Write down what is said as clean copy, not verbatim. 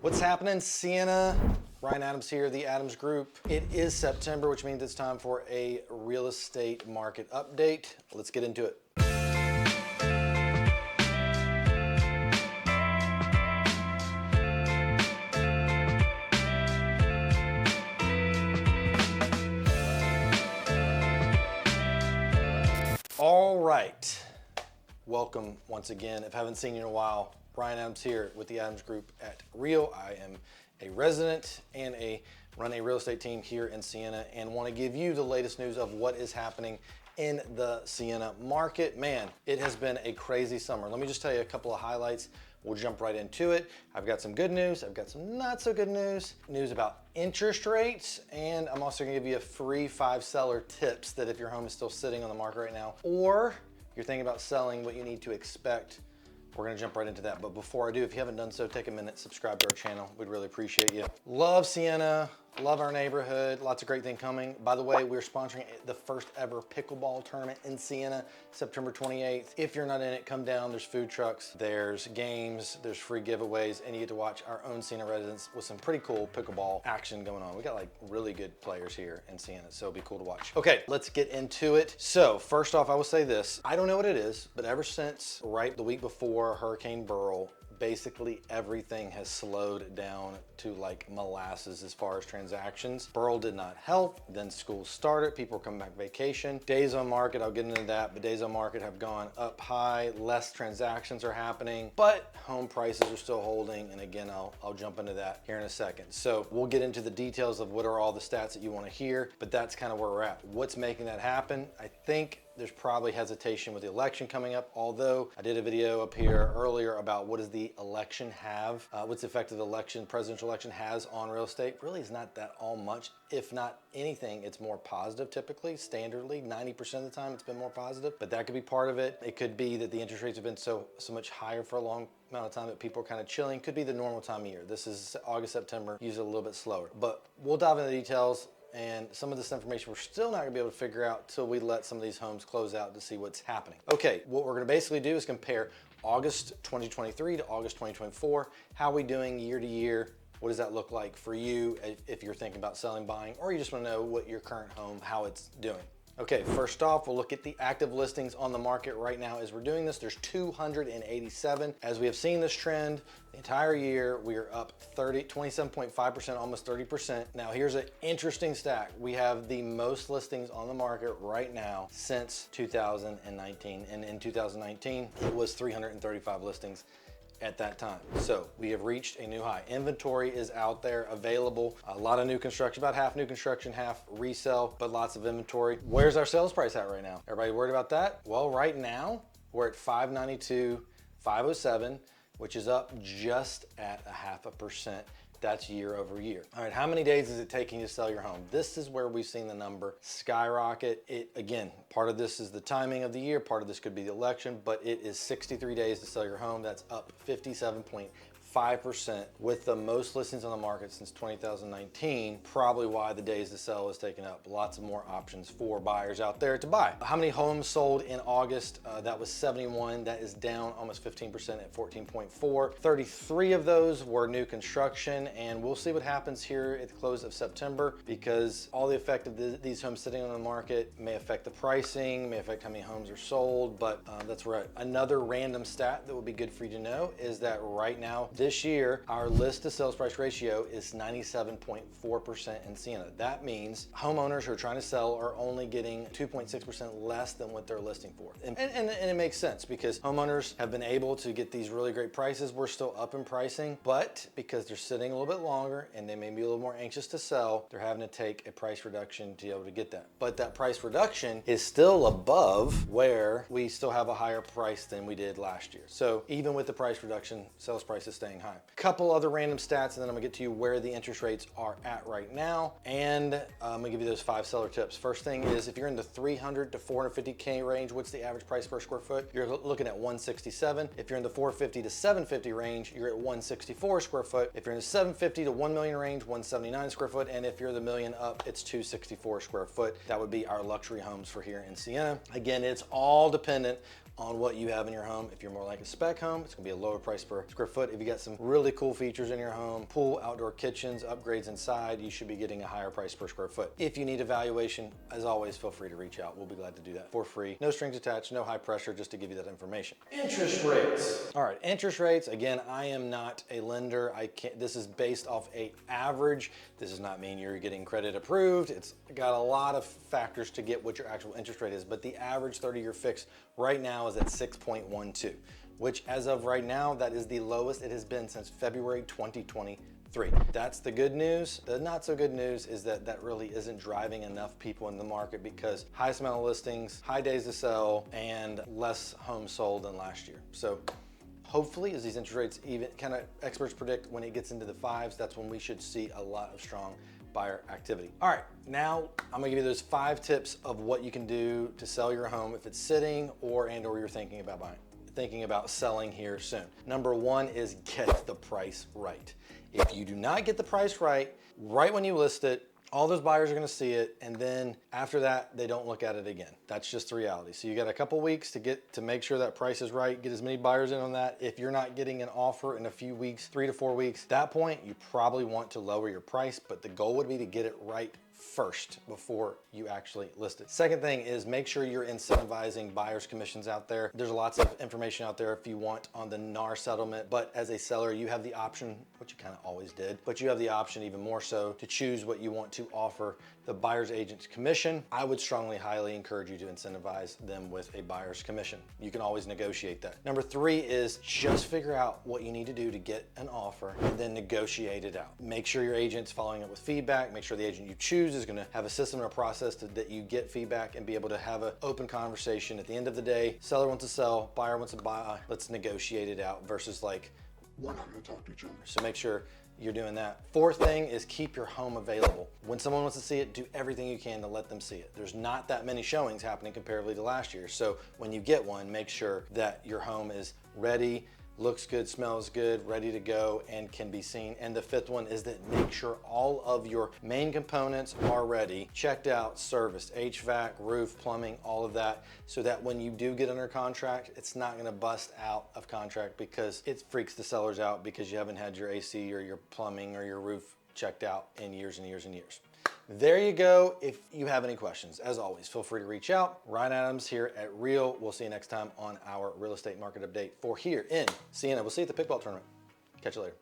What's happening, Sienna? Ryan Adams here, the Adams Group. It is September, which means it's time for a real estate market update. Let's get into it. All right, welcome once again. If I haven't seen you in a while, Ryan Adams here with the Adams Group at Real. I am a resident and run a real estate team here in Sienna and want to give you the latest news of what is happening in the Sienna market. Man, it has been a crazy summer. Let me just tell you a couple of highlights. We'll jump right into it. I've got some good news. I've got some not so good news. News about interest rates. And I'm also gonna give you a free 5 seller tips that if your home is still sitting on the market right now, or you're thinking about selling, what you need to expect. We're gonna jump right into that. But before I do, if you haven't done so, take a minute, subscribe to our channel. We'd really appreciate you. Love Sienna, love our neighborhood, lots of great things coming. By the way, we're sponsoring the first ever pickleball tournament in Sienna, September 28th. If you're not in it, come down. There's food trucks, there's games, there's free giveaways, and you get to watch our own Sienna residents with some pretty cool pickleball action going on. We got like really good players here in Sienna, so it'll be cool to watch. Okay, let's get into it. So first off, I will say this. I don't know what it is, but ever since right the week before Hurricane Beryl, basically everything has slowed down to like molasses as far as transactions. Beryl did not help. Then school started, people were coming back vacation. Days on market, I'll get into that, but days on market have gone up high, less transactions are happening, but home prices are still holding. And again, I'll jump into that here in a second. So we'll get into the details of what are all the stats that you want to hear, but that's kind of where we're at. What's making that happen? I think there's probably hesitation with the election coming up, although I did a video up here earlier about what does the election have, what's the effect of the election, presidential election has on real estate. Really is not that all much. If not anything, it's more positive typically, standardly, 90% of the time it's been more positive, but that could be part of it. It could be that the interest rates have been so much higher for a long amount of time that people are kind of chilling. Could be the normal time of year. This is August, September, usually a little bit slower, but we'll dive into the details. And some of this information we're still not gonna be able to figure out till we let some of these homes close out to see what's happening. Okay, what we're gonna basically do is compare August 2023 to August 2024. How are we doing year to year? What does that look like for you if you're thinking about selling, buying, or you just wanna know what your current home, how it's doing? Okay, first off, we'll look at the active listings on the market right now as we're doing this. There's 287. As we have seen this trend the entire year, we are up 27.5%, almost 30%. Now here's an interesting stat. We have the most listings on the market right now since 2019. And in 2019, it was 335 listings at that time. So we have reached a new high. Inventory is out there available. A lot of new construction, about half new construction, half resale, but lots of inventory. Where's our sales price at right now? Everybody worried about that? Well, right now we're at 592, 507, which is up just at 0.5%. That's year over year. All right, how many days is it taking to sell your home? This is where we've seen the number skyrocket. Again, part of this is the timing of the year, part of this could be the election, but it is 63 days to sell your home. That's up 57.5% with the most listings on the market since 2019, probably why the days to sell is taken up. Lots of more options for buyers out there to buy. How many homes sold in August? That was 71. That is down almost 15% at 14.4. 33 of those were new construction, and we'll see what happens here at the close of September because all the effect of these homes sitting on the market may affect the pricing, may affect how many homes are sold, but that's right. Another random stat that would be good for you to know is that right now, this year, our list to sales price ratio is 97.4% in Sienna. That means homeowners who are trying to sell are only getting 2.6% less than what they're listing for. And it makes sense because homeowners have been able to get these really great prices. We're still up in pricing, but because they're sitting a little bit longer and they may be a little more anxious to sell, they're having to take a price reduction to be able to get that. But that price reduction is still above where we still have a higher price than we did last year. So even with the price reduction, sales price is staying high. Couple other random stats, and then I'm gonna get to you where the interest rates are at right now. And I'm gonna give you those 5 seller tips. First thing is if you're in the 300 to 450K range, what's the average price per square foot? You're looking at 167. If you're in the 450 to 750 range, you're at 164 square foot. If you're in the 750 to 1 million range, 179 square foot. And if you're the million up, it's 264 square foot. That would be our luxury homes for here in Sienna. Again, it's all dependent on what you have in your home. If you're more like a spec home, it's gonna be a lower price per square foot. If you got some really cool features in your home, pool, outdoor kitchens, upgrades inside, you should be getting a higher price per square foot. If you need evaluation, as always, feel free to reach out. We'll be glad to do that for free. No strings attached, no high pressure, just to give you that information. Interest rates. All right, interest rates. Again, I am not a lender. This is based off a average. This does not mean you're getting credit approved. It's got a lot of factors to get what your actual interest rate is, but the average 30-year fix right now is at 6.12, which as of right now, that is the lowest it has been since February 2023. That's the good news. The not so good news is that that really isn't driving enough people in the market because highest amount of listings, high days to sell, and less homes sold than last year. So hopefully, as these interest rates, even kind of experts predict when it gets into the fives, that's when we should see a lot of strong buyer activity. All right, now I'm gonna give you those 5 tips of what you can do to sell your home if it's sitting or you're thinking about buying, thinking about selling here soon. Number 1 is get the price right. If you do not get the price right when you list it, all those buyers are gonna see it, and then after that, they don't look at it again. That's just the reality. So you got a couple weeks to make sure that price is right, get as many buyers in on that. If you're not getting an offer in a few weeks, 3 to 4 weeks, at that point, you probably want to lower your price, but the goal would be to get it right first before you actually list it. Second thing is make sure you're incentivizing buyers commissions out there. There's lots of information out there if you want on the NAR settlement, but as a seller, you have the option, which you kind of always did, but you have the option even more so to choose what you want to offer the buyer's agent's commission. I would highly encourage you to incentivize them with a buyer's commission. You can always negotiate that. Number 3 is just figure out what you need to do to get an offer and then negotiate it out. Make sure your agent's following up with feedback. Make sure the agent you choose is gonna have a system and a process that you get feedback and be able to have an open conversation. At the end of the day, seller wants to sell, buyer wants to buy, let's negotiate it out versus like, we're not gonna talk to each other. So make sure you're doing that. 4th thing is keep your home available. When someone wants to see it, do everything you can to let them see it. There's not that many showings happening comparatively to last year. So when you get one, make sure that your home is ready, looks good, smells good, ready to go, and can be seen. And the 5th one is that make sure all of your main components are ready, checked out, serviced, HVAC, roof, plumbing, all of that, so that when you do get under contract, it's not gonna bust out of contract because it freaks the sellers out because you haven't had your AC or your plumbing or your roof checked out in years and years and years. There you go. If you have any questions, as always, feel free to reach out. Ryan Adams here at Real. We'll see you next time on our real estate market update for here in Sienna. We'll see you at the Pickle tournament. Catch you later.